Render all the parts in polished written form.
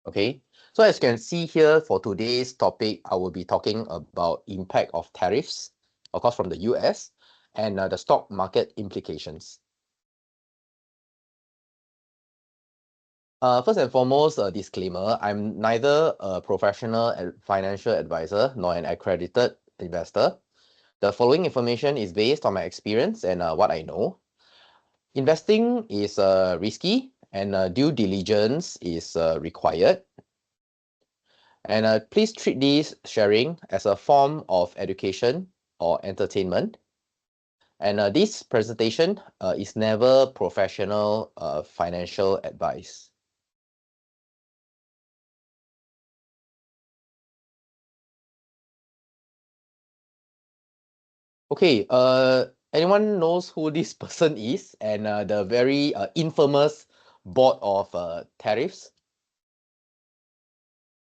Okay, so as you can see here for today's topic, I will be talking about impact of tariffs, of course, from the US and the stock market implications. First and foremost, a disclaimer, I'm neither a professional financial advisor nor an accredited investor. The following information is based on my experience and what I know. Investing is risky and due diligence is required. And please treat this sharing as a form of education or entertainment. And this presentation is never professional financial advice. Okay, anyone knows who this person is and the very infamous board of tariffs,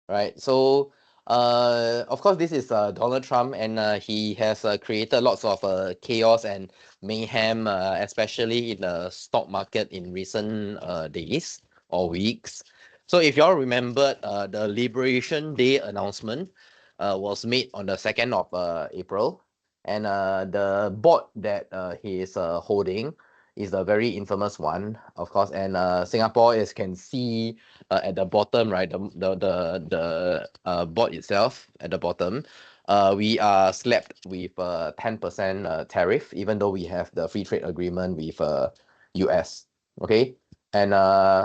right? So, of course, this is Donald Trump, and he has created lots of chaos and mayhem, especially in the stock market in recent days or weeks. So, if you all remembered, the Liberation Day announcement was made on the 2nd of April, and the board that he is holding is a very infamous one, of course. And Singapore, as can see at the bottom, right, the board itself at the bottom, we are slapped with 10% tariff, even though we have the free trade agreement with US. Okay, and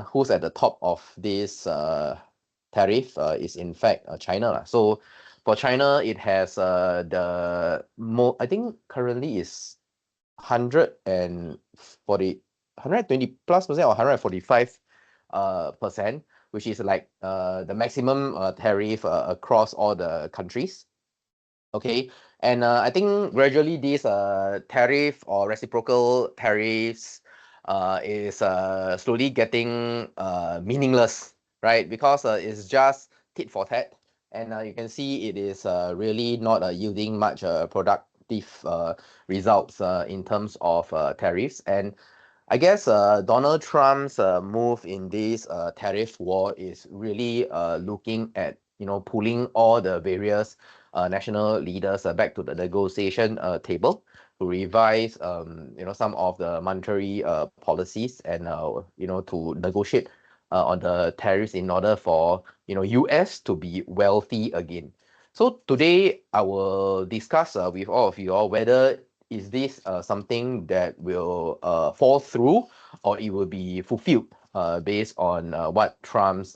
who's at the top of this tariff is in fact China. So for China, it has I think currently is 120 plus percent or 145 percent, which is like the maximum tariff across all the countries. Okay, and I think gradually these tariff or reciprocal tariffs is slowly getting meaningless, right? Because it's just tit for tat, and you can see it is really not yielding much productive results in terms of tariffs. And I guess Donald Trump's move in this tariff war is really looking at, pulling all the various national leaders back to the negotiation table to revise, some of the monetary policies and, to negotiate on the tariffs in order for, US to be wealthy again. So today I will discuss with all of you all whether is this something that will fall through or it will be fulfilled based on what Trump's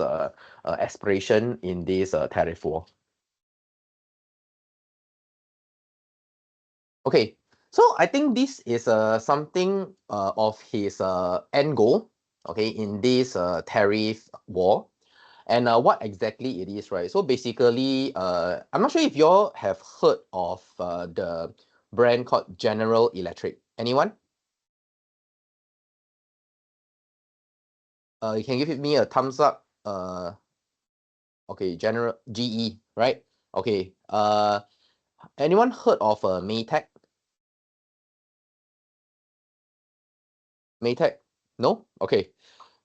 aspiration in this tariff war. Okay, so I think this is something of his end goal, okay, in this tariff war. And what exactly it is, right? So basically, I'm not sure if you all have heard of the brand called General Electric. Anyone? You can give me a thumbs up. Okay, General GE, right? Okay. Anyone heard of Maytag? Maytag? No? Okay.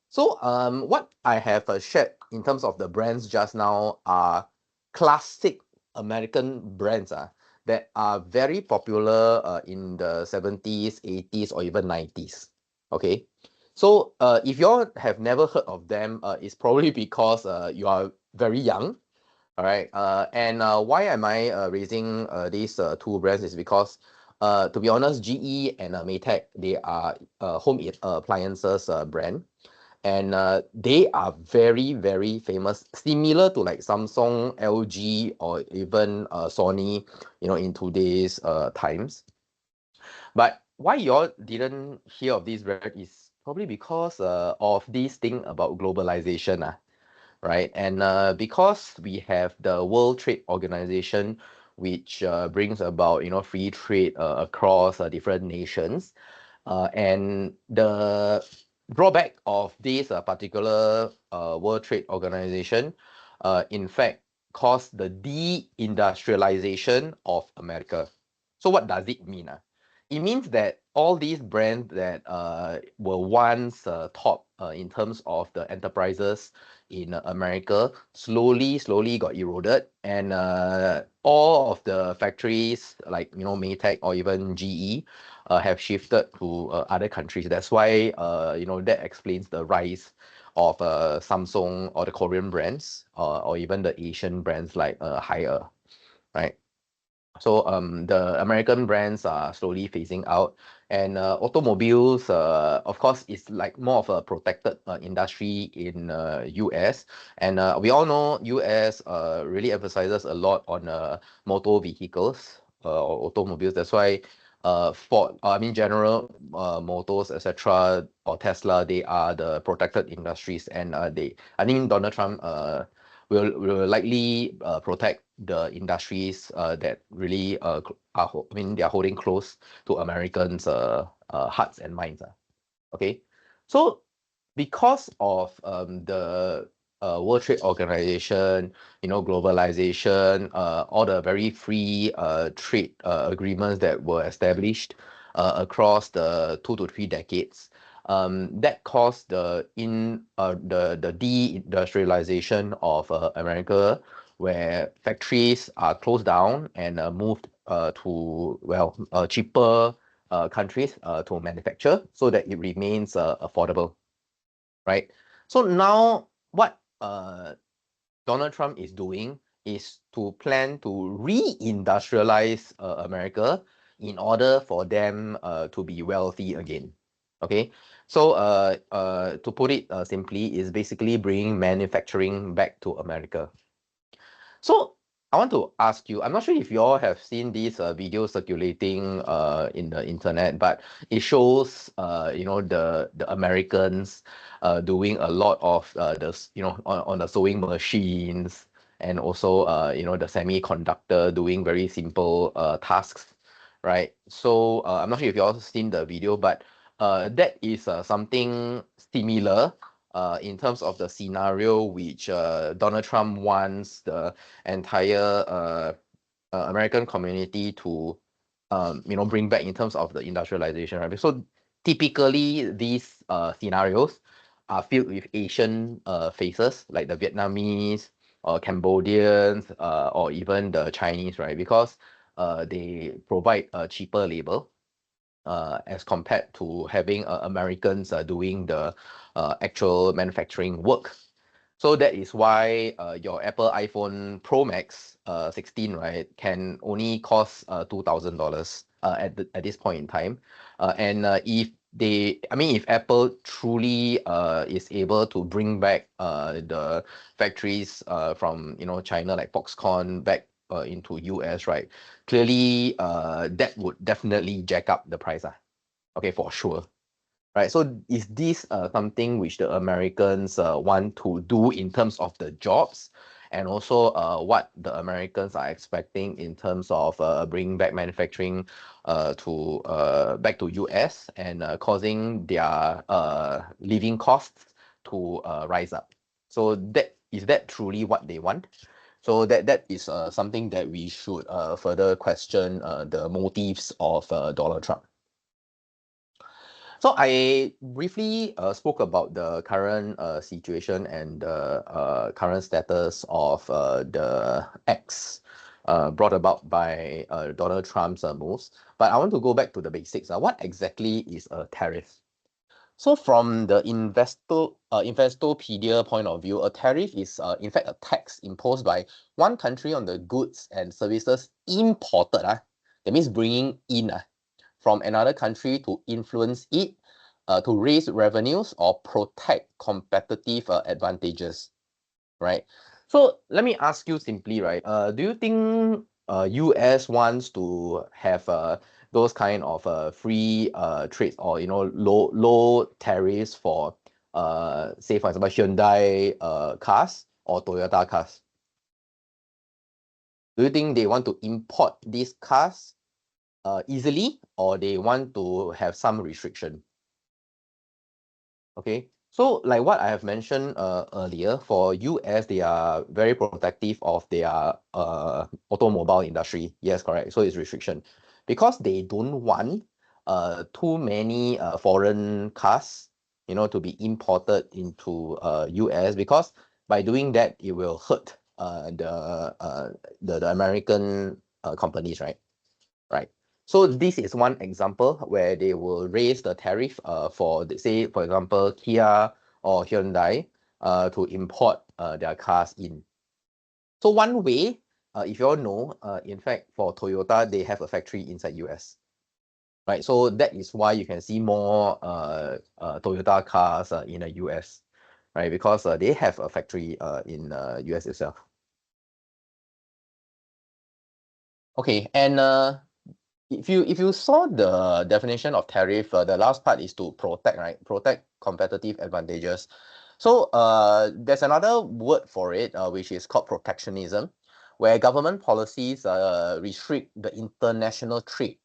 So what I have shared in terms of the brands just now are classic American brands that are very popular in the 70s, 80s, or even 90s. Okay. So if you all have never heard of them, it's probably because you are very young. All right. And why am I raising these two brands is because to be honest, GE and Maytag, they are home appliances brand, and they are very, very famous, similar to like Samsung, LG, or even Sony, in today's times. But why y'all didn't hear of this brand is probably because of this thing about globalization, right? And because we have the World Trade Organization, which brings about, free trade across different nations. And the drawback of this particular World Trade Organization, in fact, caused the deindustrialization of America. So what does it mean? it means that all these brands that were once top in terms of the enterprises in America slowly got eroded, and all of the factories like Maytag or even GE have shifted to other countries. That's why that explains the rise of Samsung or the Korean brands or even the Asian brands like Haier, right? So the American brands are slowly phasing out, and automobiles, of course, is like more of a protected industry in US, and we all know US really emphasizes a lot on motor vehicles or automobiles. That's why Ford, I mean General Motors, etc., or Tesla, they are the protected industries, and I think Donald Trump will likely protect the industries that really they are holding close to Americans' hearts and minds. Okay, so because of the World Trade Organization, globalization, all the very free trade agreements that were established across the 2 to 3 decades, that caused the deindustrialization of America, where factories are closed down and moved to cheaper countries to manufacture so that it remains affordable, right? So now what Donald Trump is doing is to plan to re-industrialize America in order for them to be wealthy again. Okay, so to put it simply, is basically bringing manufacturing back to America. So I want to ask you, I'm not sure if you all have seen these videos circulating in the internet, but it shows the Americans doing a lot of on the sewing machines, and also the semiconductor doing very simple tasks, right? So I'm not sure if you all seen the video, but that is something similar in terms of the scenario which Donald Trump wants the entire American community to bring back in terms of the industrialization, right? So typically these scenarios are filled with Asian faces like the Vietnamese or Cambodians or even the Chinese, right? Because they provide a cheaper labor as compared to having Americans doing the actual manufacturing work. So that is why your Apple iPhone Pro Max 16, right, can only cost $2,000 at this point in time. And if Apple truly is able to bring back the factories from China like Foxconn back into US, right, clearly that would definitely jack up the price, okay, for sure. Right, so is this something which the Americans want to do in terms of the jobs, and also what the Americans are expecting in terms of bringing back manufacturing to back to US and causing their living costs to rise up? So that truly what they want? So that is something that we should further question the motives of Donald Trump. So I briefly spoke about the current situation and the current status of the X brought about by Donald Trump's moves. But I want to go back to the basics. What exactly is a tariff? So from the Investopedia point of view, a tariff is in fact a tax imposed by one country on the goods and services imported. That means bringing in from another country to influence it, to raise revenues or protect competitive advantages, right? So let me ask you simply, right? Do you think US wants to have those kind of free trades or low tariffs for say for example Hyundai cars or Toyota cars? Do you think they want to import these cars easily, or they want to have some restriction? Okay, so like what I have mentioned earlier, for US, they are very protective of their automobile industry. Yes, correct. So it's restriction because they don't want too many foreign cars, to be imported into US, because by doing that it will hurt the American companies, right? Right. So this is one example where they will raise the tariff for say, for example, Kia or Hyundai to import their cars in. So one way, if you all know, in fact, for Toyota, they have a factory inside US. Right. So that is why you can see more Toyota cars in the US, right? Because they have a factory in US itself. Okay, and if you saw the definition of tariff, the last part is to protect, right? Protect competitive advantages. So there's another word for it, which is called protectionism, where government policies restrict the international trade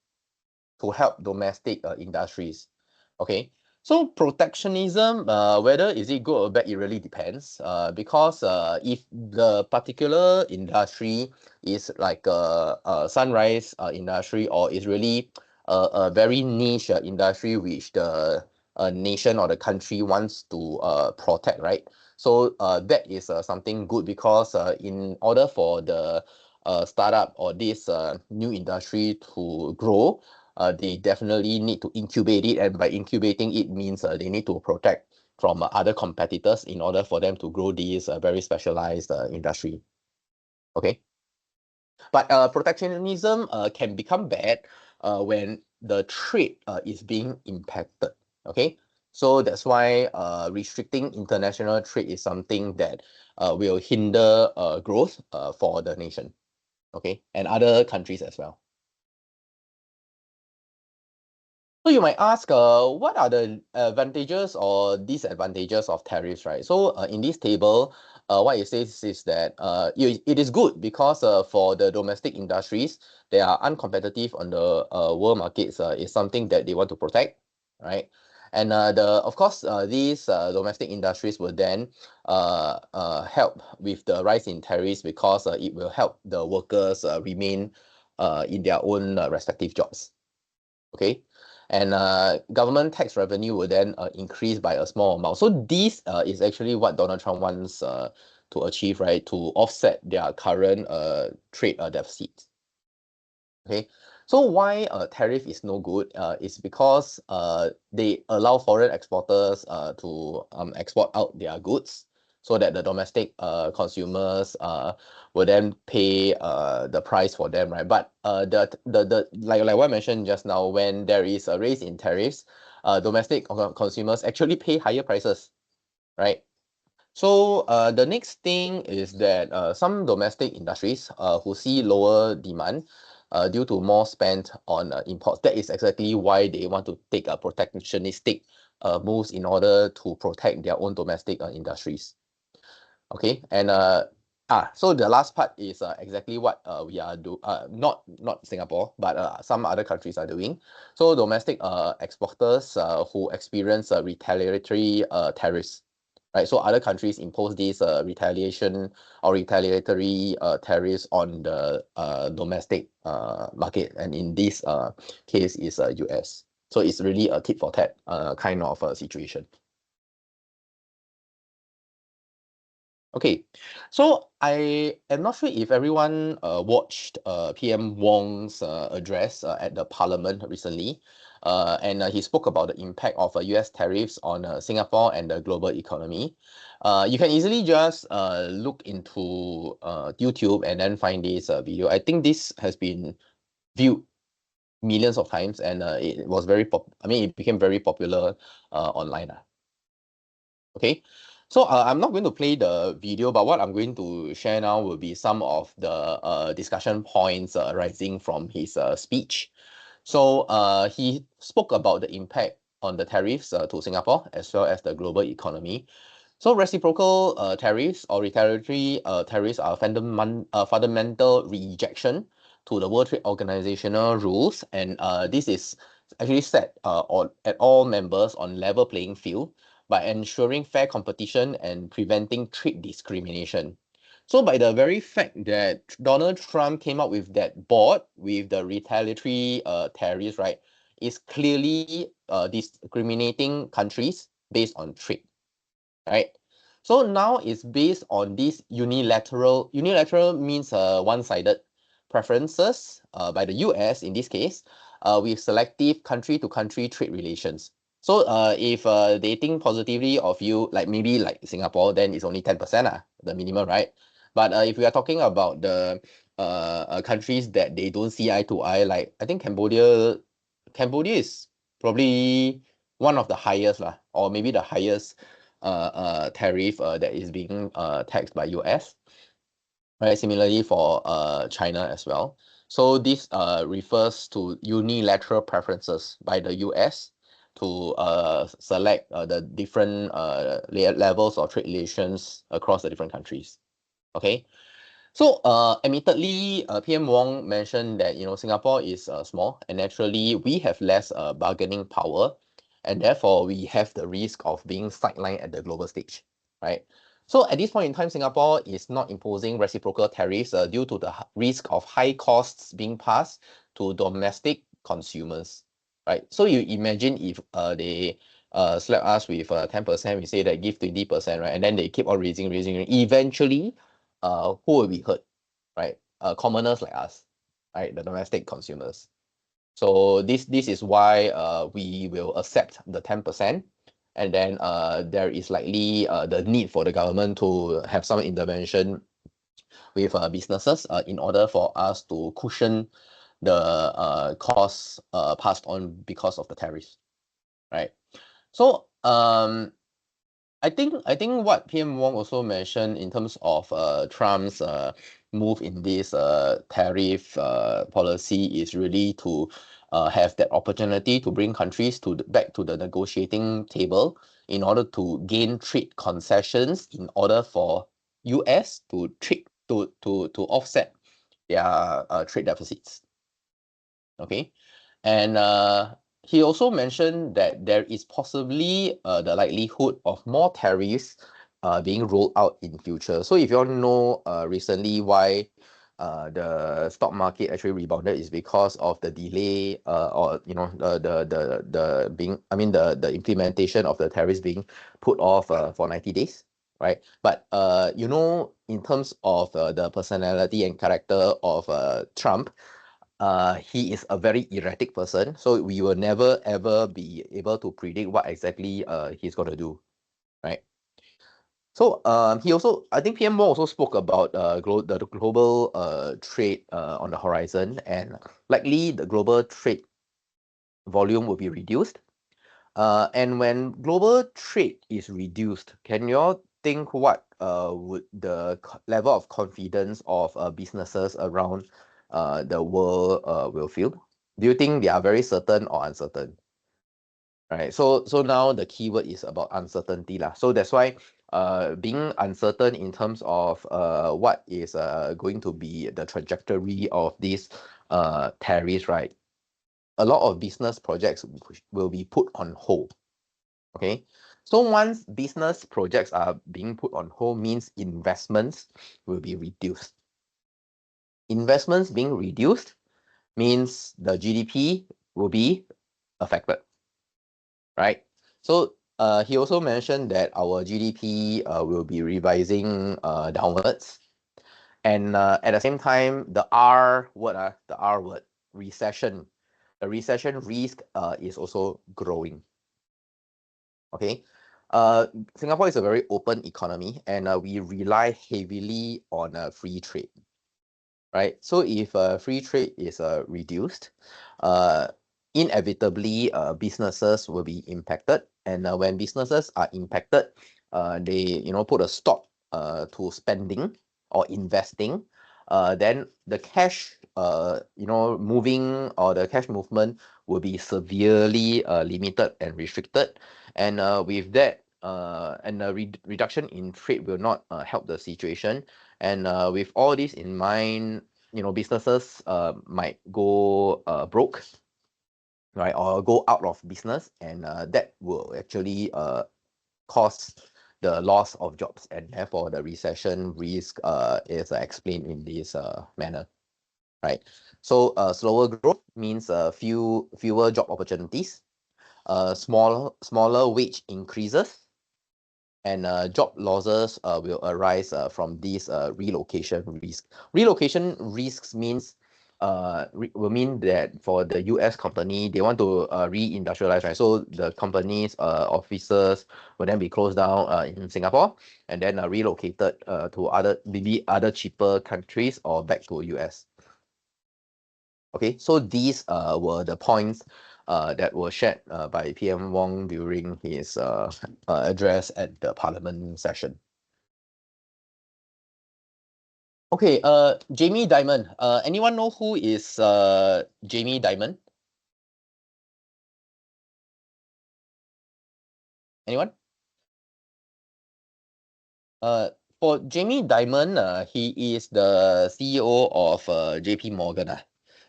to help domestic industries. Okay, so protectionism, whether is it good or bad, it really depends. Because if the particular industry is like a sunrise industry, or is really a very niche industry which the nation or the country wants to protect, right? So that is something good, because in order for the startup or this new industry to grow, they definitely need to incubate it, and by incubating it means they need to protect from other competitors in order for them to grow this very specialized industry. Okay, but protectionism can become bad when the trade is being impacted. Okay, so that's why restricting international trade is something that will hinder growth for the nation. Okay, and other countries as well. So you might ask, what are the advantages or disadvantages of tariffs, right? So in this table, what it says is that it is good because for the domestic industries, they are uncompetitive on the world markets. Is something that they want to protect, right? And of course, these domestic industries will then help with the rise in tariffs, because it will help the workers remain in their own respective jobs. Okay, and government tax revenue will then increase by a small amount. So this is actually what Donald Trump wants to achieve, right? To offset their current trade deficit. Okay, so why tariff is no good is because they allow foreign exporters to export out their goods, so that the domestic consumers will then pay the price for them, right? But the like what I mentioned just now, when there is a raise in tariffs, domestic consumers actually pay higher prices, right? So the next thing is that some domestic industries who see lower demand due to more spent on imports. That is exactly why they want to take a protectionistic moves in order to protect their own domestic industries. Okay, and so the last part is exactly what we are not Singapore, but some other countries are doing. So domestic exporters who experience retaliatory tariffs, right? So other countries impose these retaliation or retaliatory tariffs on the domestic market, and in this case is US. So it's really a tit for tat kind of situation. Okay, so I am not sure if everyone watched PM Wong's address at the Parliament recently, and he spoke about the impact of US tariffs on Singapore and the global economy. You can easily just look into YouTube and then find this video. I think this has been viewed millions of times, and it was it became very popular online. Okay, so I'm not going to play the video, but what I'm going to share now will be some of the discussion points arising from his speech. So he spoke about the impact on the tariffs to Singapore as well as the global economy. So reciprocal tariffs or retaliatory tariffs are fundamental rejection to the World Trade Organizational rules, and this is actually set at all members on level playing field by ensuring fair competition and preventing trade discrimination. So by the very fact that Donald Trump came up with that board with the retaliatory tariffs, right, is clearly discriminating countries based on trade, right? So now it's based on this unilateral means one-sided preferences by the US in this case, with selective country-to-country trade relations. So if they think positively of you, like maybe like Singapore, then it's only 10%, the minimum, right? But if we are talking about the countries that they don't see eye to eye, like I think Cambodia is probably one of the highest lah, or maybe the highest tariff that is being taxed by US. Right, similarly for China as well. So this refers to unilateral preferences by the US to select the different levels of trade relations across the different countries. Okay. So admittedly, PM Wong mentioned that Singapore is small, and naturally we have less bargaining power, and therefore we have the risk of being sidelined at the global stage, right? So at this point in time, Singapore is not imposing reciprocal tariffs due to the risk of high costs being passed to domestic consumers, right? So you imagine if they slap us with 10%, we say that give 20%, right? And then they keep on raising. Eventually, who will be hurt, right? Commoners like us, right? The domestic consumers. So this is why we will accept the 10%, and then there is likely the need for the government to have some intervention with businesses in order for us to cushion the costs passed on because of the tariffs, right? So I think what PM Wong also mentioned in terms of Trump's move in this tariff policy is really to have that opportunity to bring countries back to the negotiating table in order to gain trade concessions in order for US to offset their trade deficits. Okay, and he also mentioned that there is possibly the likelihood of more tariffs being rolled out in future. So if you all know recently why the stock market actually rebounded is because of the delay or the implementation of the tariffs being put off for 90 days, right? But in terms of the personality and character of Trump, he is a very erratic person, so we will never ever be able to predict what exactly he's going to do, right? So he also, I think PM Wong also spoke about the global trade on the horizon, and likely the global trade volume will be reduced. And when global trade is reduced, can you all think what would the level of confidence of businesses around the world will feel? Do you think they are very certain or uncertain? Right. So now the keyword is about uncertainty lah. So that's why being uncertain in terms of what is going to be the trajectory of these tariffs, right? A lot of business projects will be put on hold. Okay. So once business projects are being put on hold means investments will be reduced. Investments being reduced means the GDP will be affected, right? So he also mentioned that our GDP will be revising downwards. And at the same time, the R word, recession. The recession risk is also growing. Okay. Singapore is a very open economy, and we rely heavily on free trade, right? So if free trade is reduced, inevitably businesses will be impacted, and when businesses are impacted, they put a stop to spending or investing. Then the cash moving, or the cash movement will be severely limited and restricted, and with that and a reduction in trade will not help the situation. And with all this in mind, businesses might go broke, right, or go out of business, and that will actually cause the loss of jobs, and therefore the recession risk is explained in this manner, right? So slower growth means fewer job opportunities, smaller wage increases, and job losses will arise from these relocation risks. Relocation risks means will mean that for the US company, they want to reindustrialize, right? So the company's offices will then be closed down in Singapore and then relocated to maybe other cheaper countries or back to US. Okay, so these were the points that were shared by PM Wong during his address at the Parliament session. Okay, Jamie Dimon. Anyone know who is Jamie Dimon? Anyone? For Jamie Dimon, he is the CEO of JP Morgan.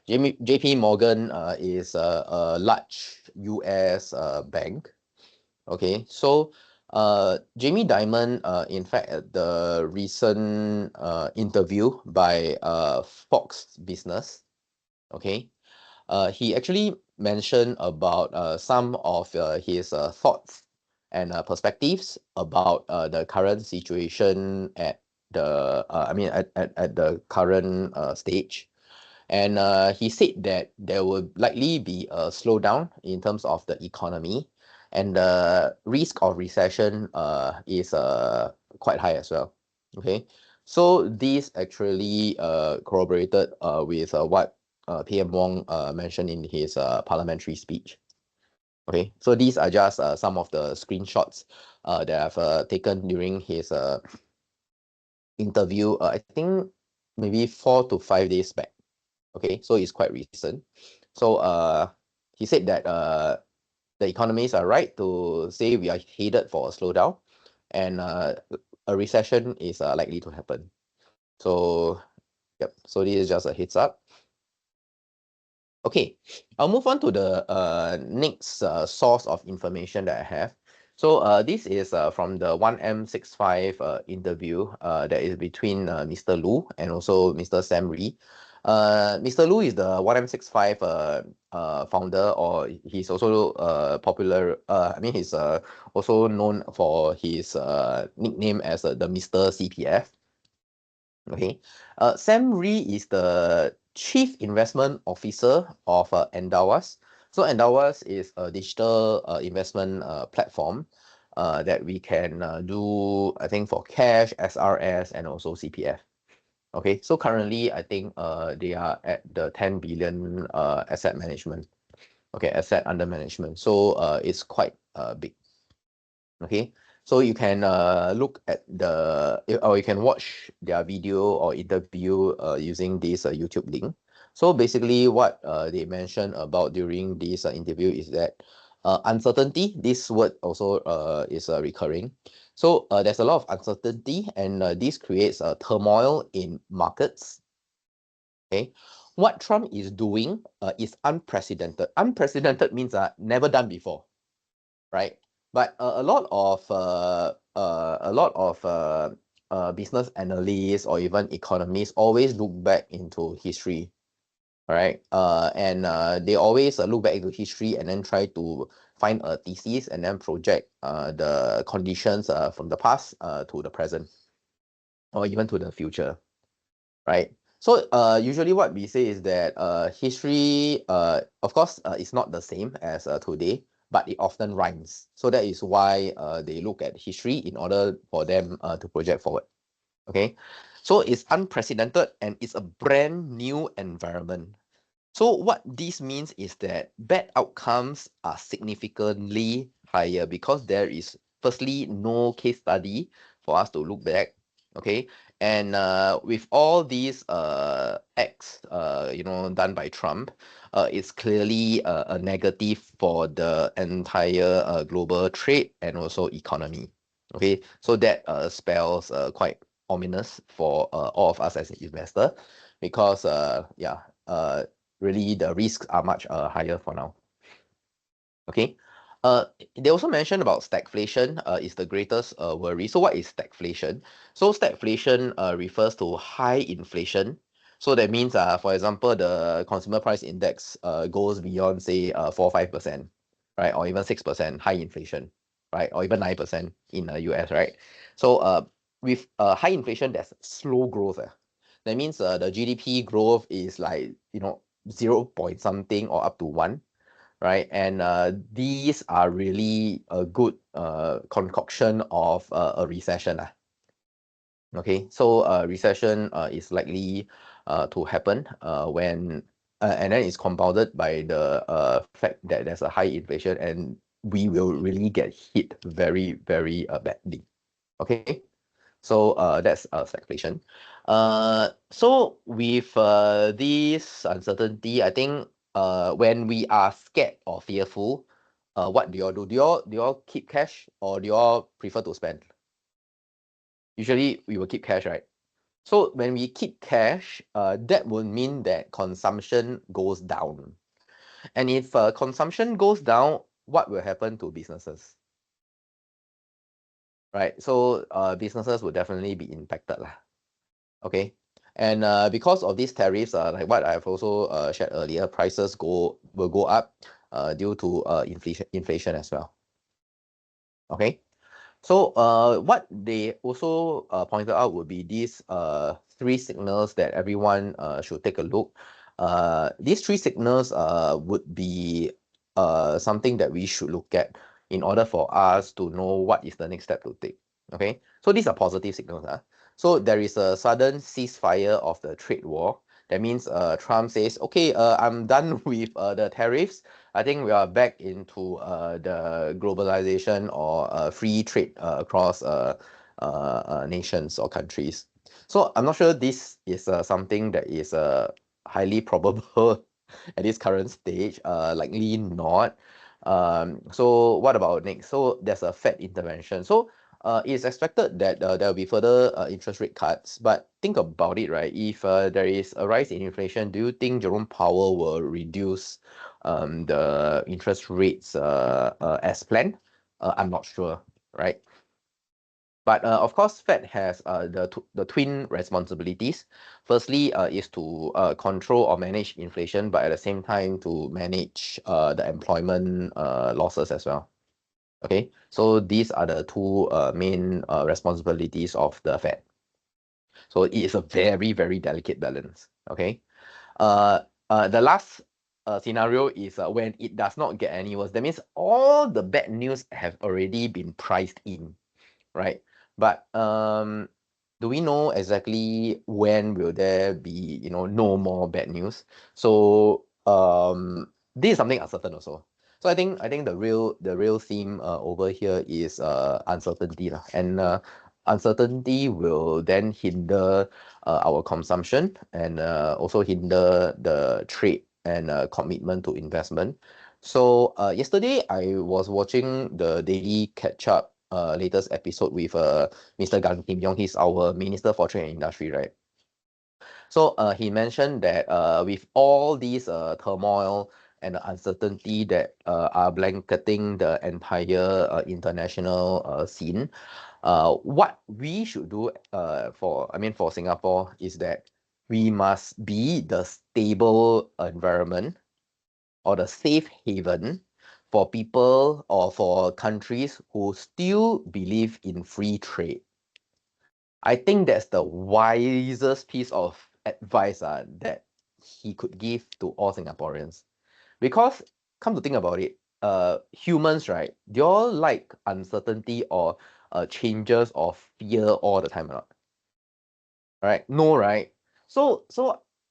JP Morgan is a large US bank. Okay, so Jamie Dimon, in fact, at the recent interview by Fox Business, okay, he actually mentioned about some of his thoughts and perspectives about the current situation at at the current stage. And he said that there will likely be a slowdown in terms of the economy, and the risk of recession is quite high as well. Okay, so this actually corroborated with what PM Wong mentioned in his parliamentary speech. Okay, so these are just some of the screenshots that I've taken during his interview. I think maybe 4 to 5 days back. Okay, so it's quite recent. So he said that the economists are right to say we are headed for a slowdown, and a recession is likely to happen. So yep, so this is just a heads up. Okay, I'll move on to the next source of information that I have. So this is from the 1M65 interview that is between Mr. Lu and also Mr. Sam Ree. Mr. Lu is the 1M65 founder, or he's also popular. He's also known for his nickname as the Mr. CPF. Okay, Sam Ree is the Chief Investment Officer of Endawas. So Endawas is a digital investment platform that we can do, I think, for cash, SRS, and also CPF. Okay, so currently, I think they are at the 10 billion asset management. Okay, asset under management. So it's quite big. Okay, so you can look at or you can watch their video or interview using this YouTube link. So basically what they mentioned about during this interview is that uncertainty, this word also is recurring. So there's a lot of uncertainty, and this creates a turmoil in markets. Okay, what Trump is doing is unprecedented. Unprecedented means never done before, right? But a lot of business analysts or even economists always look back into history, right? And they always look back into history and then try to find a thesis and then project the conditions from the past to the present or even to the future, right? So usually what we say is that history, of course, is not the same as today, but it often rhymes. So that is why they look at history in order for them to project forward. Okay, so it's unprecedented and it's a brand new environment. So what this means is that bad outcomes are significantly higher because there is firstly no case study for us to look back. Okay, and with all these acts done by Trump, it's clearly a negative for the entire global trade and also economy. Okay, so that spells quite ominous for all of us as an investor, because really the risks are much higher for now. Okay, they also mentioned about stagflation is the greatest worry. So what is stagflation? So stagflation refers to high inflation So that means, for example, the consumer price index goes beyond, say, 4 or 5%, right? Or even 6%, high inflation, right? Or even 9% in the US, right? So with high inflation, there's slow growth. That means the GDP growth is like, 0 point something or up to 1, right? And these are really a good concoction of a recession. Okay, so recession is likely to happen when and then it's compounded by the fact that there's a high inflation and we will really get hit very, very badly. Okay, so that's stagflation. So with this uncertainty, I think when we are scared or fearful, what do y'all do? Do y'all keep cash or do y'all prefer to spend? Usually we will keep cash, right? So when we keep cash, that would mean that consumption goes down. And if consumption goes down, what will happen to businesses? Right? So businesses will definitely be impacted lah. Okay. And because of these tariffs, like what I've also shared earlier, prices will go up due to inflation as well. Okay. So what they also pointed out would be these 3 signals that everyone should take a look. These 3 signals would be something that we should look at in order for us to know what is the next step to take. Okay, so these are positive signals. So there is a sudden ceasefire of the trade war. That means Trump says, okay, I'm done with the tariffs. I think we are back into the globalization or free trade across nations or countries. So I'm not sure this is something that is highly probable at this current stage. Likely not. So what about next? So there's a Fed intervention. So it's expected that there will be further interest rate cuts. But think about it, right? If there is a rise in inflation, do you think Jerome Powell will reduce the interest rates as planned? I'm not sure, right? But of course, Fed has the twin responsibilities. Firstly, is to control or manage inflation, but at the same time to manage the employment losses as well. Okay, so these are the two main responsibilities of the Fed. So it is a very, very delicate balance. Okay, the last scenario is when it does not get any worse. That means all the bad news have already been priced in, right? But do we know exactly when will there be no more bad news? So this is something uncertain also. So I think the real theme over here is uncertainty lah. And uncertainty will then hinder our consumption and also hinder the trade and commitment to investment. So yesterday I was watching the daily catch up latest episode with Mr. Gan Kim Yong. He's our Minister for Trade and Industry, right? So he mentioned that with all these turmoil and the uncertainty that are blanketing the entire international scene, what we should do for Singapore is that we must be the stable environment or the safe haven for people or for countries who still believe in free trade. I think that's the wisest piece of advice that he could give to all Singaporeans. Because come to think about it, humans, right? Do you all like uncertainty or changes or fear all the time or not? Right? No, right? So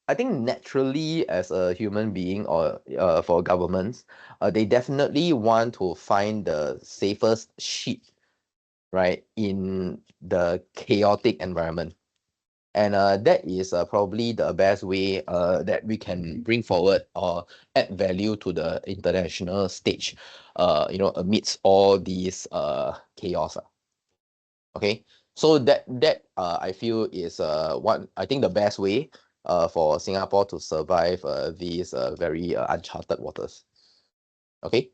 I think naturally as a human being or for governments, they definitely want to find the safest sheep, right, in the chaotic environment. And that is probably the best way that we can bring forward or add value to the international stage, amidst all these chaos. Okay, so that I feel is one I think the best way for Singapore to survive these very uncharted waters. Okay.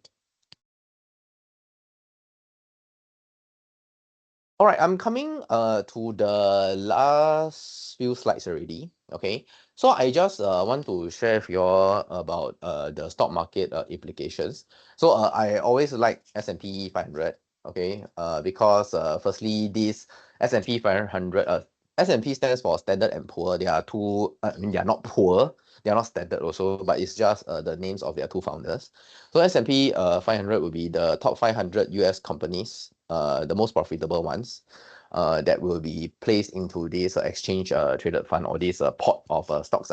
All right, I'm coming to the last few slides already. Okay, so I just want to share with you all about the stock market implications. So I always like S&P 500. Okay, because firstly, this S&P 500 S&P stands for Standard and Poor. They are two. I mean, they are not poor. They are not standard also, but it's just the names of their two founders. So S&P 500 will be the top 500 US companies, the most profitable ones, that will be placed into this exchange traded fund, or this pot of stocks.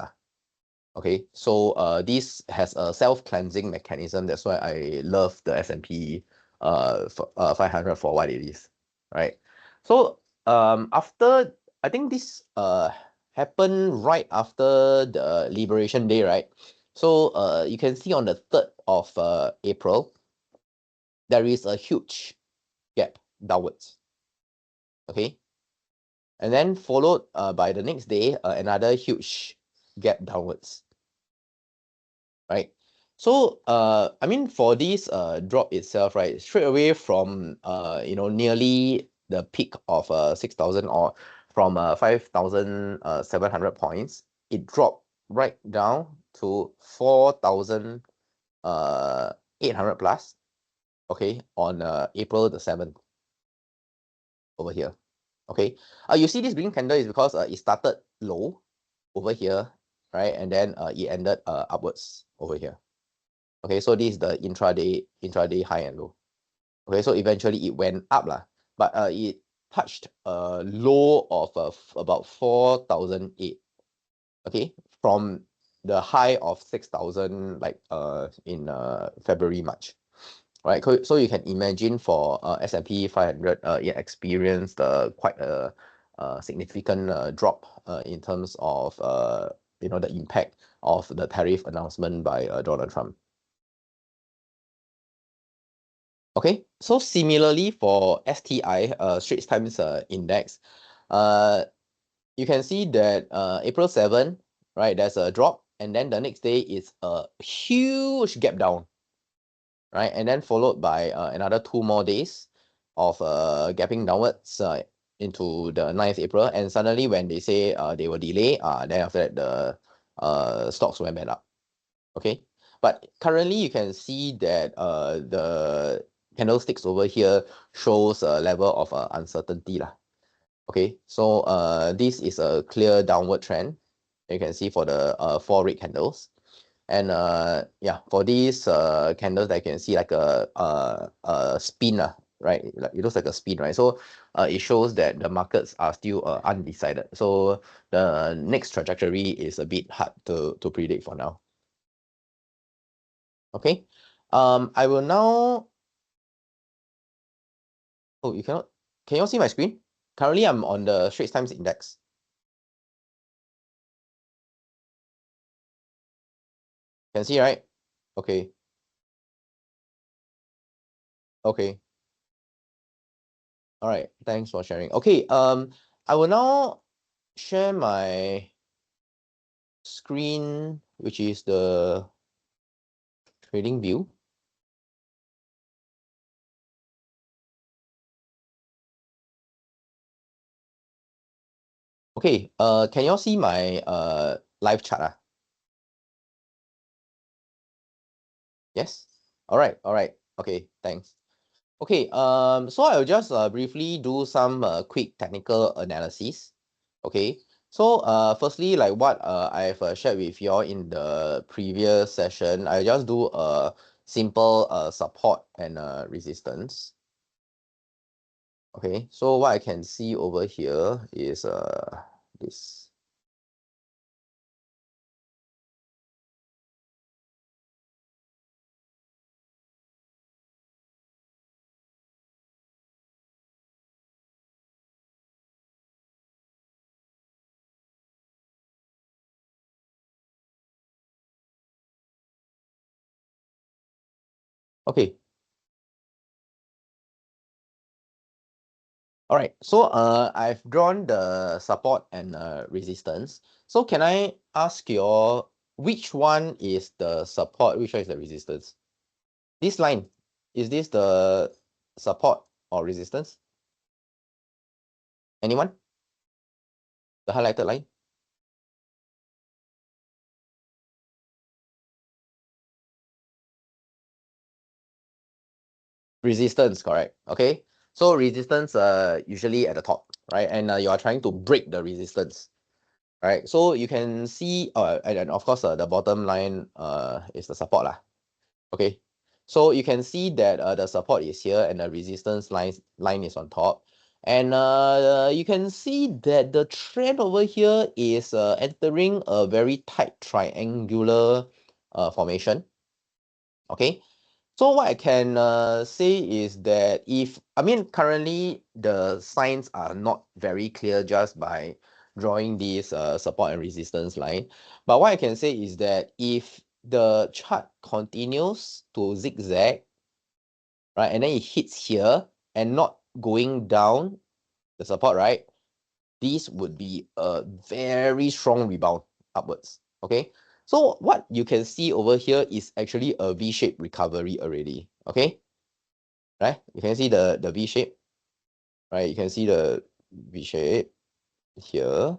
Okay, so this has a self-cleansing mechanism. That's why I love the S&P 500 for what it is, right? So after, I think this happened right after the Liberation Day, right? So you can see on the 3rd of April, there is a huge gap downwards. Okay, and then followed by the next day, another huge gap downwards, right? So I mean, for this drop itself, right, straight away from nearly the peak of 6,000, or from 5,700 points, it dropped right down to 4,800 plus. Okay, on April the 7th over here. Okay, you see this green candle is because it started low over here, right, and then it ended upwards over here. Okay, so this is the intraday high and low. Okay, so eventually it went up lah, but it touched a low of about 4,008. Okay, from the high of 6,000, like in February, March. Right, so you can imagine for S&P 500, it experienced quite a significant drop in terms of the impact of the tariff announcement by Donald Trump. Okay, so similarly for STI, Straits Times Index, you can see that April 7, right, there's a drop, and then the next day is a huge gap down, right, and then followed by another 2 more days of gapping downwards into the 9th April, and suddenly when they say they will delay, then after that the stocks went back up. Okay, but currently you can see that the candlesticks over here shows a level of uncertainty lah. Okay, so this is a clear downward trend. You can see for the 4 red candles. And yeah, for these candles, I can see like a spin, right? Like, it looks like a spin, right? So it shows that the markets are still undecided. So the next trajectory is a bit hard to predict for now. Okay, I will now. Oh, you cannot. Can you all see my screen? Currently, I'm on the Straits Times Index. Can see, right? Okay. Okay. All right. Thanks for sharing. Okay. I will now share my screen, which is the trading view. Okay. Can you all see my live chart? Yes. All right. All right. Okay. Thanks. Okay. So I'll just briefly do some quick technical analysis. Okay. So firstly, like what I've shared with you all in the previous session, I just do a simple support and resistance. Okay. So what I can see over here is this. Okay. All right. So I've drawn the support and resistance. So can I ask you all, which one is the support, which one is the resistance? This line, is this the support or resistance? Anyone? The highlighted line? Resistance, correct. Okay. So resistance usually at the top, right? And you are trying to break the resistance, right? So you can see, and of course the bottom line is the support lah. Okay. So you can see that the support is here and the resistance line is on top. And you can see that the trend over here is entering a very tight triangular formation. Okay. So what I can say is that currently the signs are not very clear just by drawing this support and resistance line. But what I can say is that if the chart continues to zigzag, right, and then it hits here and not going down the support, right, this would be a very strong rebound upwards. Okay. So what you can see over here is actually a V-shaped recovery already. Okay. Right? You can see the V shape, right? You can see the V shape here.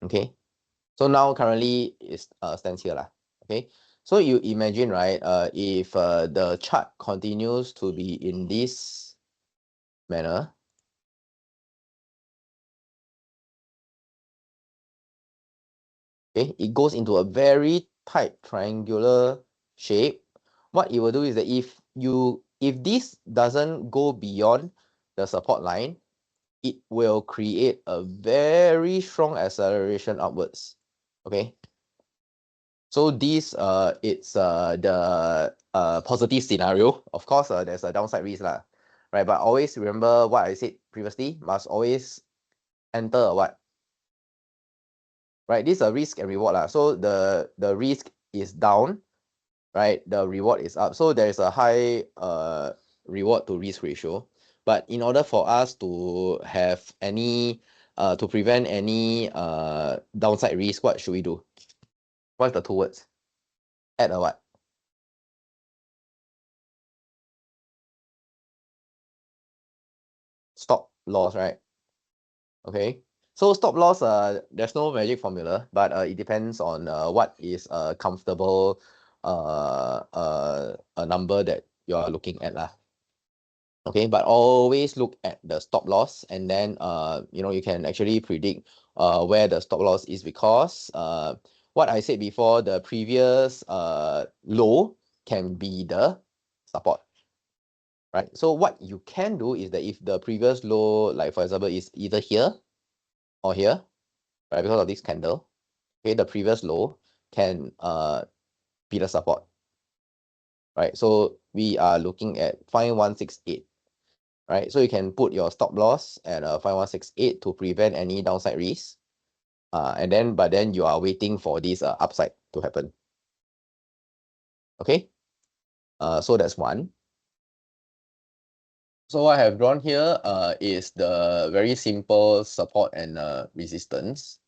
Okay. So now currently it stands here lah. Okay. So you imagine, right? If the chart continues to be in this manner, okay, it goes into a very tight triangular shape. What it will do is that if this doesn't go beyond the support line, it will create a very strong acceleration upwards. Okay. So this it's the positive scenario. Of course, there's a downside risk lah, right? But always remember what I said previously. Must always enter a what? Right. This is a risk and reward lah. So the risk is down, right? The reward is up. So there is a high reward to risk ratio. But in order for us to have any to prevent any downside risk, what should we do? What's the two words? Add a what? Stop loss, right? Okay. So stop loss, there's no magic formula, but it depends on what is a comfortable a number that you are looking at lah. Okay, but always look at the stop loss, and then you can actually predict where the stop loss is, because what I said before, the previous low can be the support, right? So what you can do is that if the previous low, like for example, is either here or here, right, because of this candle, okay, the previous low can be the support, right? So we are looking at 5168. Right, so you can put your stop loss at 5168 to prevent any downside risk. But then you are waiting for this upside to happen. Okay, so that's one. So what I have drawn here is the very simple support and resistance.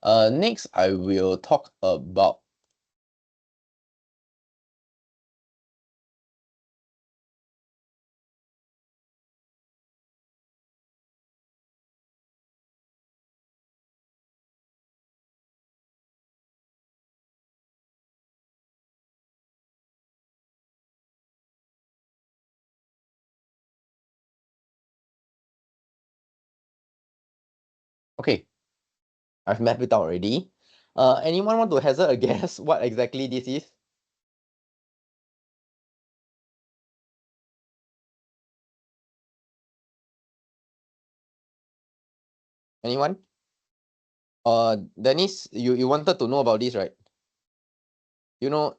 Next, I will talk about okay, I've mapped it out already. Anyone want to hazard a guess what exactly this is? Anyone? Dennis, you wanted to know about this, right? You know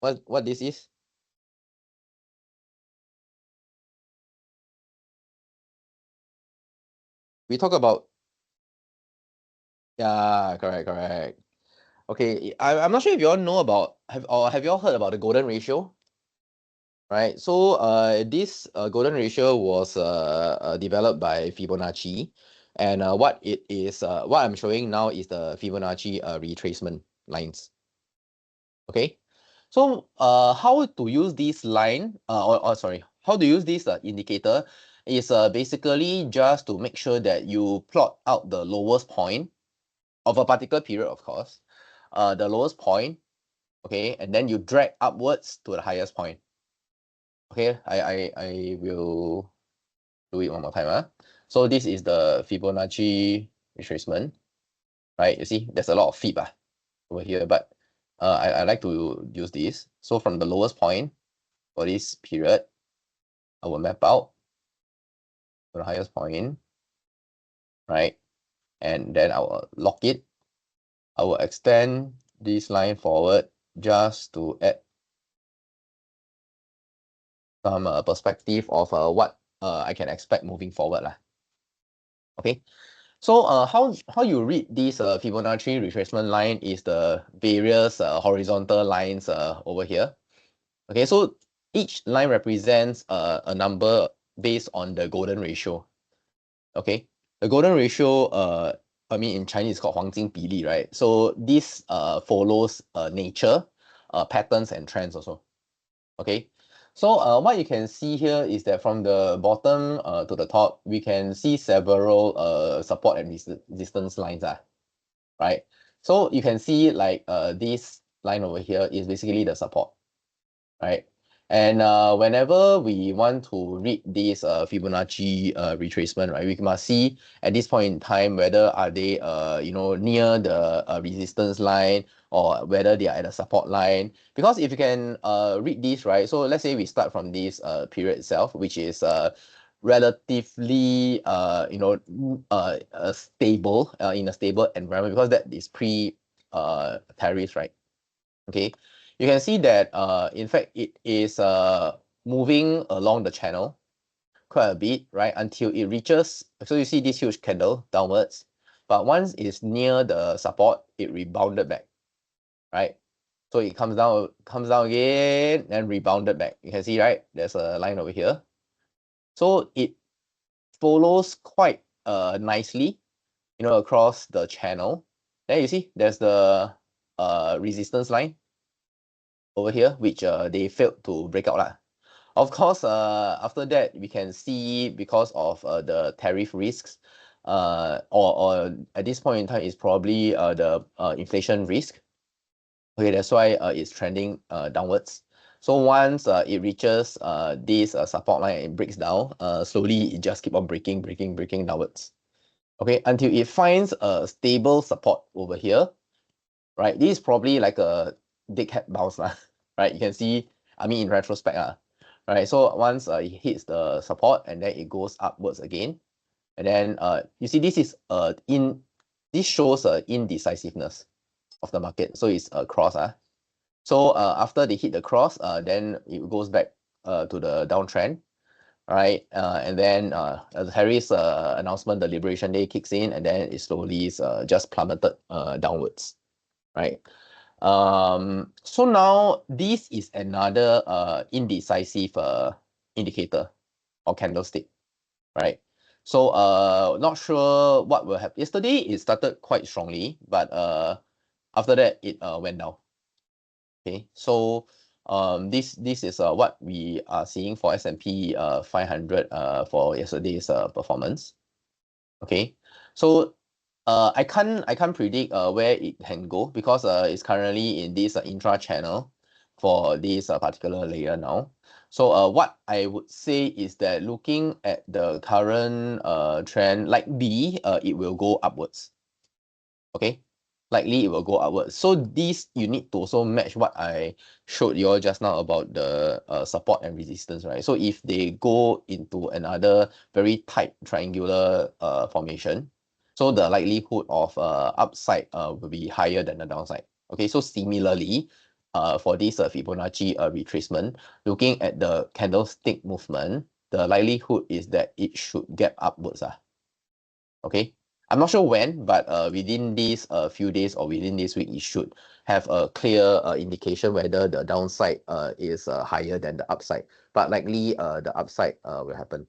what this is? We talk about, yeah, correct. Okay, I'm not sure if you all know about have you all heard about the golden ratio? Right. So this golden ratio was developed by Fibonacci, and what it is what I'm showing now is the Fibonacci retracement lines. Okay. So how to use this line or sorry, how to use this indicator? is basically just to make sure that you plot out the lowest point of a particular period, of course, the lowest point, okay, and then you drag upwards to the highest point. Okay, I will do it one more time. So this is the Fibonacci retracement, right? You see, there's a lot of fib over here, but I like to use this. So from the lowest point for this period, I will map out to the highest point, right? And then I will lock it. I will extend this line forward just to add some perspective of what I can expect moving forward. Okay, so how you read this Fibonacci retracement line is the various horizontal lines over here. Okay, so each line represents a number based on the golden ratio. Okay, the golden ratio, I mean in Chinese it's called 黄金比例, right? So this follows nature, patterns and trends also. Okay, so what you can see here is that from the bottom to the top, we can see several support and resistance lines, right? So you can see like this line over here is basically the support, right? And whenever we want to read this Fibonacci retracement, right, we must see at this point in time whether are they near the resistance line or whether they are at a support line. Because if you can read this, right, so let's say we start from this period itself, which is relatively stable in a stable environment, because that is pre tariffs, right? Okay, you can see that in fact it is moving along the channel quite a bit, right, until it reaches, so you see this huge candle downwards, but once it's near the support, it rebounded back, right? So it comes down again and rebounded back. You can see, right, there's a line over here. So it follows quite nicely, across the channel. Then you see there's the resistance line over here, which they failed to break out. Of course, after that, we can see because of the tariff risks, or at this point in time, it's probably the inflation risk. Okay, that's why it's trending downwards. So once it reaches this support line, it breaks down, slowly it just keep on breaking downwards. Okay, until it finds a stable support over here, right? This is probably like a big head bounce, right? You can see, I mean, in retrospect, right? So once it hits the support and then it goes upwards again, and then you see this is this shows indecisiveness of the market. So it's a cross. So after they hit the cross, then it goes back to the downtrend, right? And then the Tariffs announcement, the Liberation Day kicks in, and then it slowly just plummeted downwards, right? So now this is another indecisive indicator or candlestick, right? So not sure what will happen. Yesterday it started quite strongly, but after that it went down. Okay, so this is what we are seeing for S&P 500 for yesterday's performance. Okay, so I can't predict where it can go, because it's currently in this intra channel for this particular layer now. So what I would say is that looking at the current trend, likely it will go upwards. Okay, likely it will go upwards. So this, you need to also match what I showed you all just now about the support and resistance, right? So if they go into another very tight triangular formation, so the likelihood of upside will be higher than the downside. Okay, so similarly, for this Fibonacci retracement, looking at the candlestick movement, the likelihood is that it should get upwards. Okay, I'm not sure when, but within these few days or within this week, it should have a clear indication whether the downside is higher than the upside. But likely the upside will happen.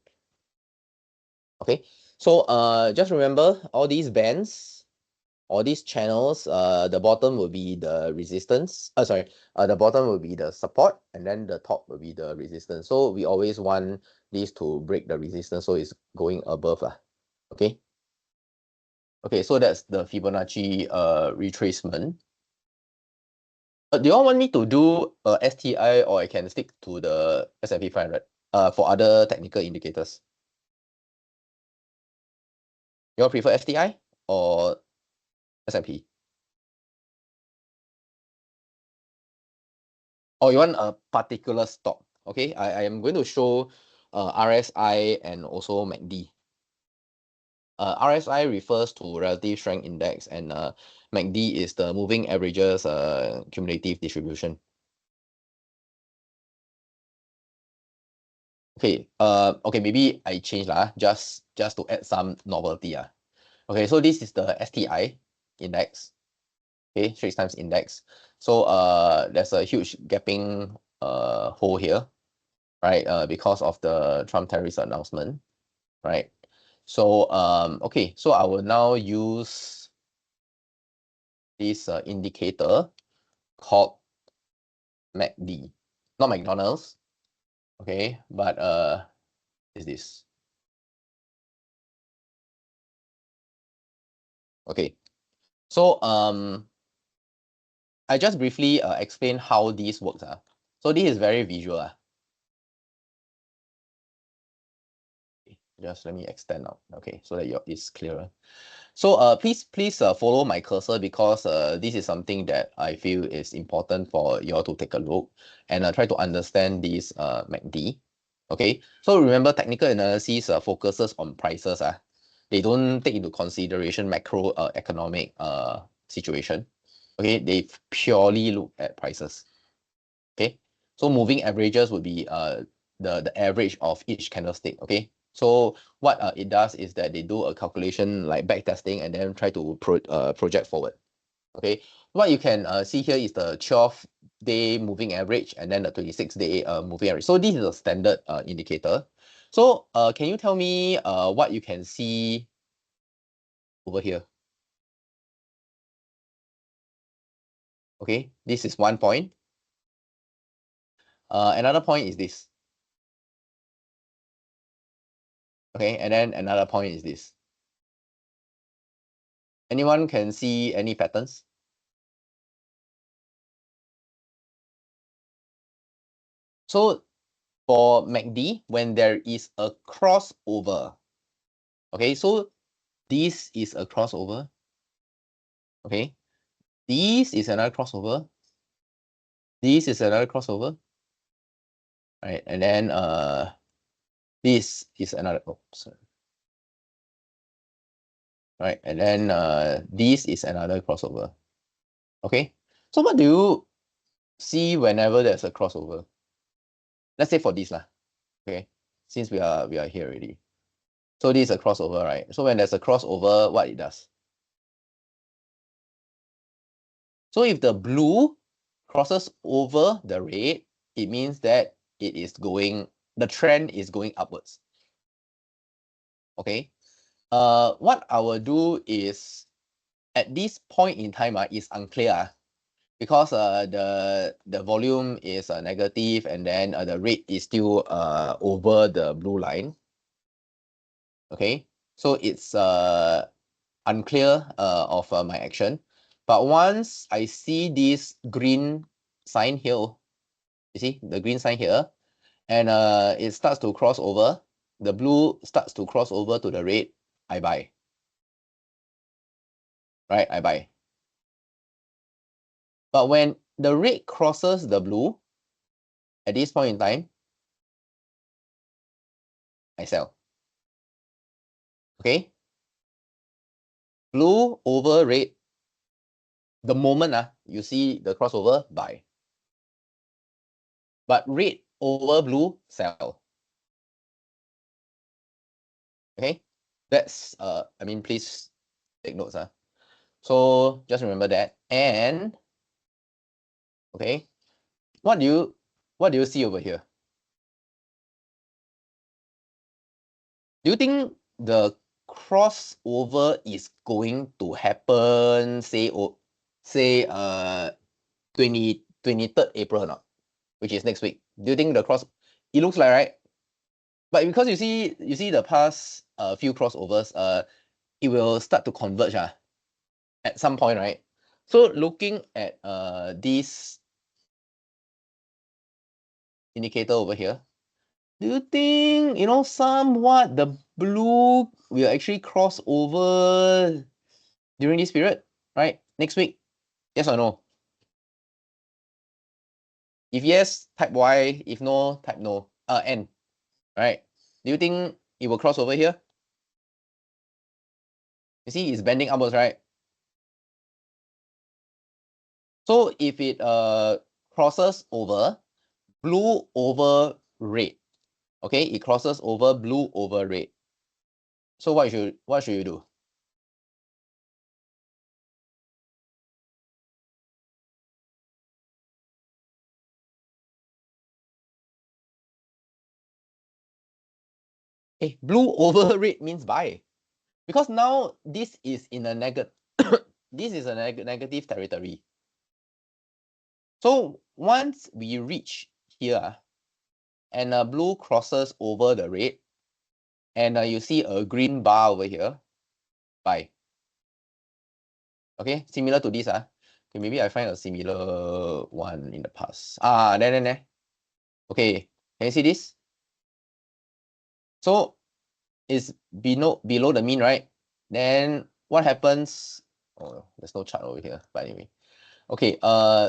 Okay, so just remember all these bands all these channels, the bottom will be the resistance. The bottom will be the support, and then the top will be the resistance. So we always want this to break the resistance, so it's going above. Okay. Okay, so that's the Fibonacci retracement. Do you all want me to do STI, or I can stick to the S&P 500 for other technical indicators? You all prefer STI or S&P? Or you want a particular stock? Okay, I am going to show RSI and also MACD. RSI refers to relative strength index, and MACD is the moving averages cumulative distribution. Okay, okay, maybe I change lah, just to add some novelty. Okay, so this is the STI index. Okay, Straits Times index. So there's a huge gapping hole here, right? Because of the Trump tariffs announcement, right? So okay, so I will now use this indicator called MACD, not McDonald's, okay, but is this. Okay, so I just briefly explain how this works. So this is very visual. Just let me extend out, okay, so that it's clearer. So please follow my cursor, because this is something that I feel is important for you all to take a look and try to understand this MACD. Okay, so remember, technical analysis focuses on prices. They don't take into consideration macro economic situation. Okay, they purely look at prices. Okay, so moving averages would be the average of each candlestick. Okay, so what it does is that they do a calculation like backtesting and then try to project forward. Okay, what you can see here is the 12-day moving average and then the 26-day moving average. So this is a standard indicator. So can you tell me what you can see over here? Okay, this is one point. Another point is this. Okay, and then another point is this. Anyone can see any patterns? So for MACD, when there is a crossover, okay, so this is a crossover, okay, this is another crossover, this is another crossover, right, and then this is another, oh, sorry, right, and then this is another crossover. Okay, so what do you see whenever there's a crossover? Let's say for this lah, okay, since we are here already. So this is a crossover, right? So when there's a crossover, what it does? So if the blue crosses over the red, it means that it is going, the trend is going upwards. Okay. What I will do is, at this point in time, is unclear, because the volume is negative, and then the rate is still over the blue line. Okay, so it's unclear of my action. But once I see this green sign here, you see the green sign here, and it starts to cross over, the blue starts to cross over to the red, I buy. Right, I buy. But when the red crosses the blue, at this point in time, I sell. Okay, blue over red, the moment you see the crossover, buy. But red over blue, sell. Okay, that's I mean, please take notes. So just remember that. And okay, what do you see over here? Do you think the crossover is going to happen, say 23rd April or not, which is next week. Do you think the cross? It looks like, right? But because you see the past few crossovers, it will start to converge at some point, right? So looking at this indicator over here, do you think, you know, somewhat the blue will actually cross over during this period, right? Next week, yes or no? If yes, type Y. If no, type no. N, right? Do you think it will cross over here? You see, it's bending upwards, right? So if it crosses over blue over red, okay, it crosses over blue over red. So what should you do? Blue over red means buy, because now this is in a negative this is a negative territory. So once we reach here and blue crosses over the red, and you see a green bar over here, buy. Okay, similar to this. Okay, maybe I find a similar one in the past. There. Okay, can you see this? So it's below the mean, right? Then what happens? Oh, there's no chart over here, but anyway. Okay,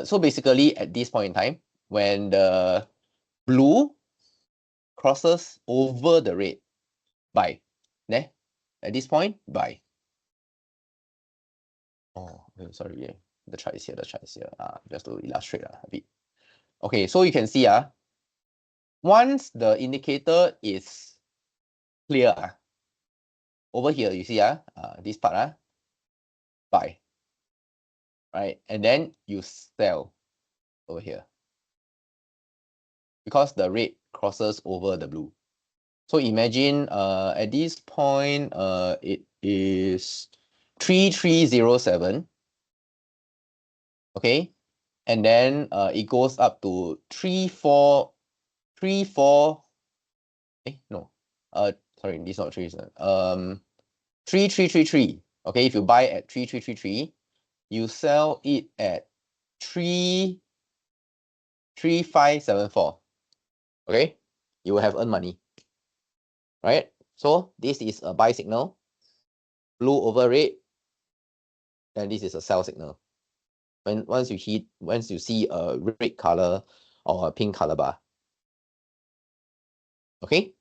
so basically at this point in time, when the blue crosses over the red, buy. There, at this point, buy. Oh, sorry, yeah. The chart is here, just to illustrate a bit. Okay, so you can see once the indicator is clear, over here, you see this part, buy, right? And then you sell over here, because the red crosses over the blue. So imagine at this point, it is 3307, okay? And then it goes up to 3434. No, sorry, this is not 3333. Okay, if you buy at 3333, you sell it at 3574. Okay, you will have earned money, right? So this is a buy signal, blue over red, and this is a sell signal. Once you see a red color or a pink color bar. Okay,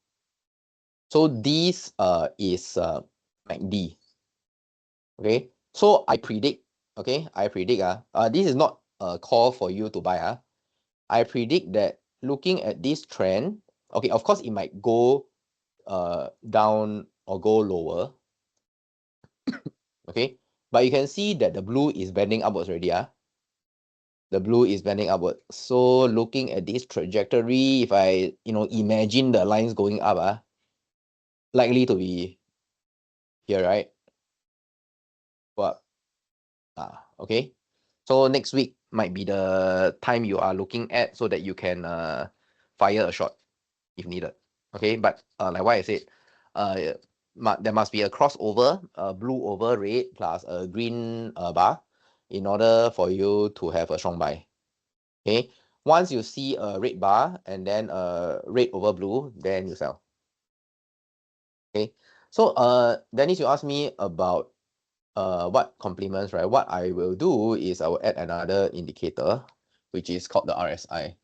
so this is MACD. Okay, so I predict, this is not a call for you to buy. I predict that looking at this trend, okay, of course it might go down or go lower. Okay, but you can see that the blue is bending upwards already. The blue is bending upwards. So looking at this trajectory, if I imagine the lines going up, likely to be here, right? But okay. So next week might be the time you are looking at, so that you can fire a shot if needed. Okay, but like what I said, there must be a crossover, blue over red plus a green bar, in order for you to have a strong buy. Okay, once you see a red bar and then red over blue, then you sell. Okay, so Dennis, you asked me about what complements, right? What I will do is I will add another indicator, which is called the RSI.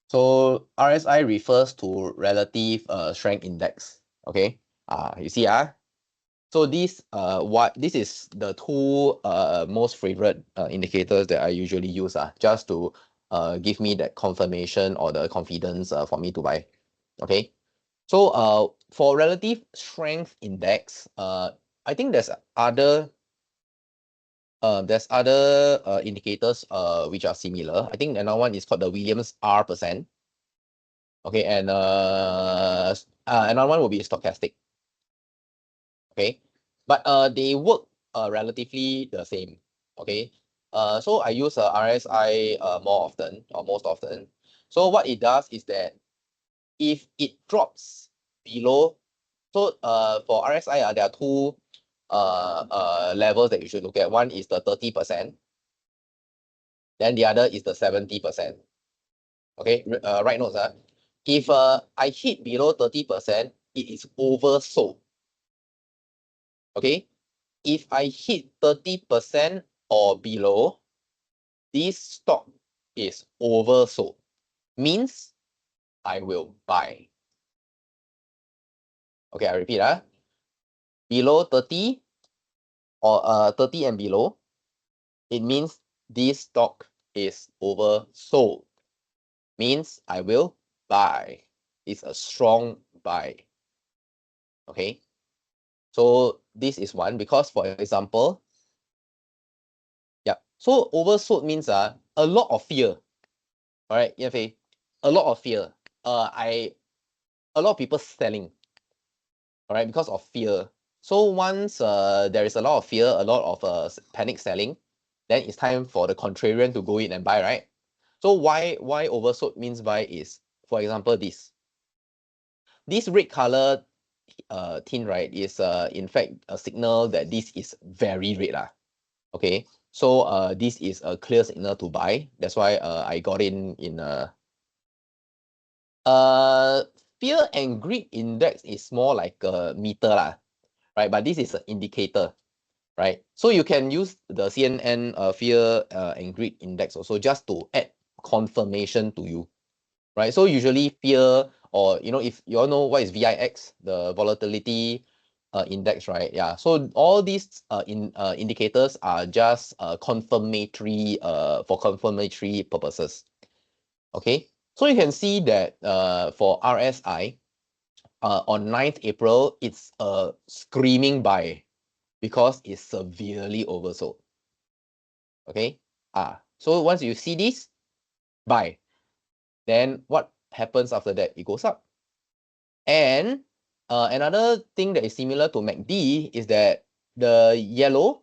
So RSI refers to relative strength index. Okay, you see so this is the two most favorite indicators that I usually use just to give me that confirmation or the confidence for me to buy. Okay, so for relative strength index, I think there's other indicators which are similar. I think another one is called the Williams R%. Okay, and another one will be stochastic. Okay, but they work relatively the same. Okay, so I use RSI more often or most often. So what it does is that if it drops below, so for RSI there are two levels that you should look at. One is the 30%, then the other is the 70%. Okay, right notes. If I hit below 30%, it is oversold. Okay, if I hit 30% or below, this stock is oversold. Means I will buy. Okay, I repeat. Below 30 or 30 and below, it means this stock is oversold. Means I will buy. It's a strong buy. Okay. So this is one because, for example, yeah. So oversold means a lot of fear. All right, EFA, a lot of fear. A lot of people selling. All right, because of fear. So once there is a lot of fear, a lot of panic selling, then it's time for the contrarian to go in and buy, right? So why oversold means buy is, for example, this red color tint, right, is in fact a signal that this is very red. Okay, so this is a clear signal to buy. That's why I got in fear and greed index is more like a meter right? But this is an indicator, right? So you can use the CNN fear and greed index also just to add confirmation to you, right? So usually fear, or if you all know what is VIX, the volatility index, right? Yeah. So all these indicators are just confirmatory for confirmatory purposes. Okay. So you can see that for RSI on 9th April, it's a screaming buy because it's severely oversold. Okay. So once you see this, buy. Then what happens after that? It goes up. And another thing that is similar to MACD is that the yellow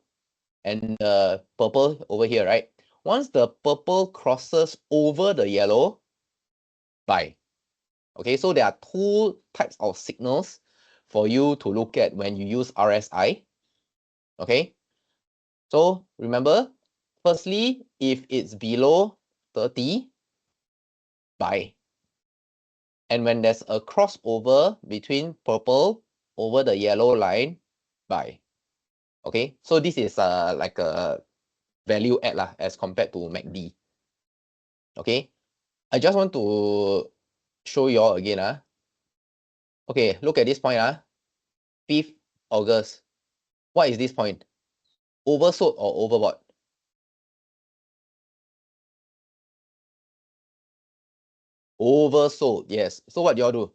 and the purple over here, right? Once the purple crosses over the yellow, buy. Okay, so there are two types of signals for you to look at when you use RSI. Okay, so remember, firstly, if it's below 30, buy. And when there's a crossover between purple over the yellow line, buy. Okay, so this is like a value add as compared to MACD. Okay, I just want to show you all again. Okay, look at this point. 5th August. What is this point? Oversold or overbought? Oversold, yes. So what do y'all do?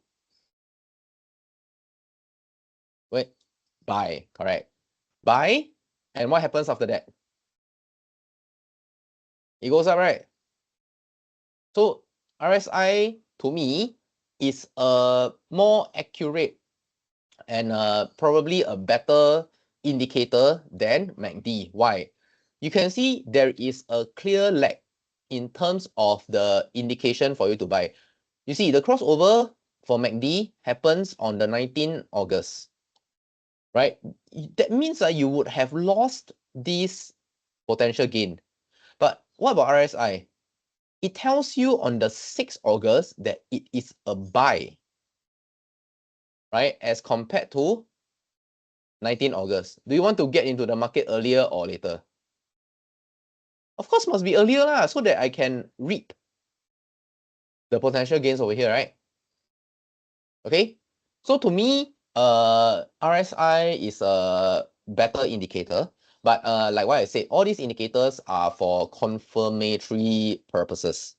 Wait, buy, correct. Buy, and what happens after that? It goes up, right? So RSI to me is a more accurate and probably a better indicator than MACD. Why? You can see there is a clear lag in terms of the indication for you to buy. You see, the crossover for MACD happens on the 19th August, right? That means you would have lost this potential gain. But what about RSI? It tells you on the 6th August that it is a buy, right? As compared to 19th August. Do you want to get into the market earlier or later? Of course, must be earlier so that I can reap the potential gains over here, right? Okay, so to me, RSI is a better indicator, but like what I said, all these indicators are for confirmatory purposes.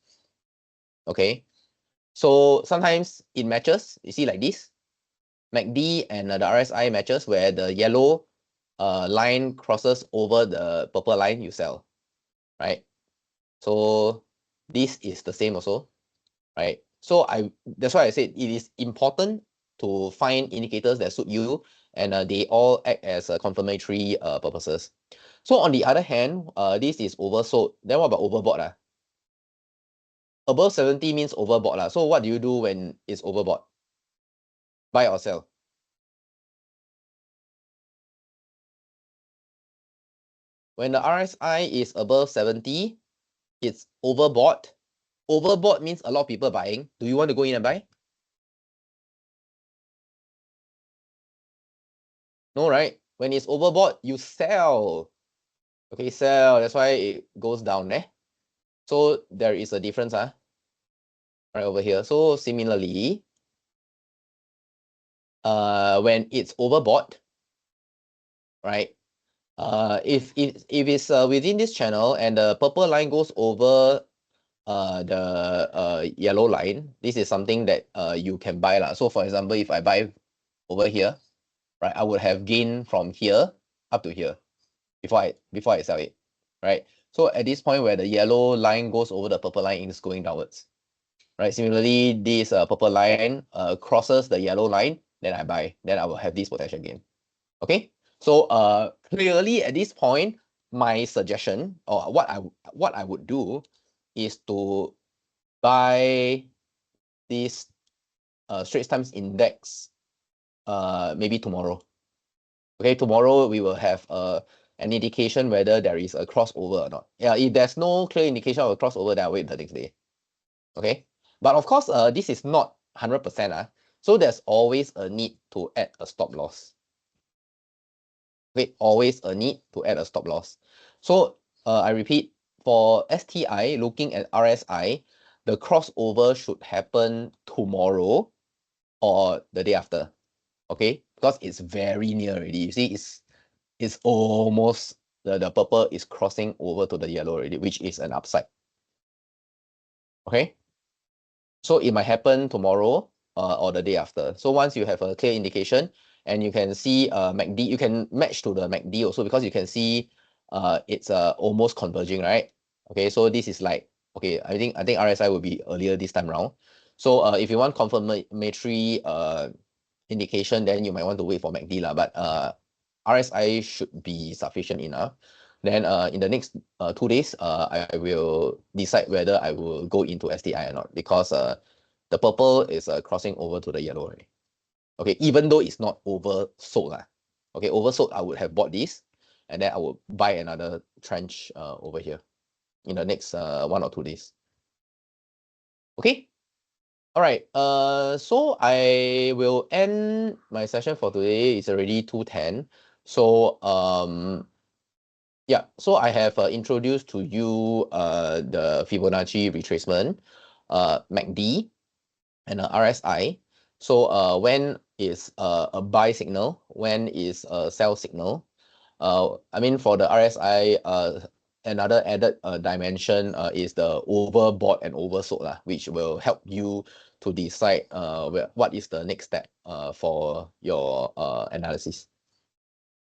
Okay, so sometimes it matches. You see like this, MACD and the RSI matches where the yellow line crosses over the purple line, you sell, right? So this is the same also, right? So that's why I said it is important to find indicators that suit you and they all act as confirmatory purposes. So on the other hand, this is oversold. Then what about overbought? Above 70 means overbought. So what do you do when it's overbought? Buy or sell? When the RSI is above 70, it's overbought. Overbought means a lot of people buying. Do you want to go in and buy? No, right? When it's overbought, you sell. Okay, sell. That's why it goes down, eh? So there is a difference, right over here. So similarly, when it's overbought, right? If it's within this channel and the purple line goes over the yellow line, this is something that you can buy lah. So for example, if I buy over here, right, I would have gained from here up to here before I sell it, right? So at this point where the yellow line goes over the purple line, it's going downwards, right? Similarly, this purple line crosses the yellow line, then I buy, then I will have this potential gain. Okay, so clearly at this point, my suggestion or what I would do is to buy this Straits Times Index maybe tomorrow. Okay, tomorrow we will have an indication whether there is a crossover or not. Yeah, if there's no clear indication of a crossover, then I'll wait the next day. Okay, but of course, this is not 100%. So there's always a need to add a stop loss. Okay, always a need to add a stop loss. So I repeat, for STI, looking at RSI, the crossover should happen tomorrow or the day after. Okay, because it's very near already. You see, it's almost the purple is crossing over to the yellow already, which is an upside. Okay, so it might happen tomorrow or the day after. So once you have a clear indication and you can see MACD, you can match to the MACD also, because you can see it's almost converging, right? Okay, so this is like, okay, I think RSI will be earlier this time round. So if you want confirmatory indication, then you might want to wait for MACD lah. But RSI should be sufficient enough. Then in the next 2 days, I will decide whether I will go into STI or not, because the purple is crossing over to the yellow already. Okay, even though it's not oversold. Okay, oversold, I would have bought this, and then I will buy another tranche over here in the next 1 or 2 days. Okay. All right. So I will end my session for today. It's already 2:10. So yeah. So I have introduced to you the Fibonacci retracement, MACD, and RSI. So when is a buy signal? When is a sell signal? I mean, for the RSI, another added dimension is the overbought and oversold, which will help you to decide what is the next step for your analysis.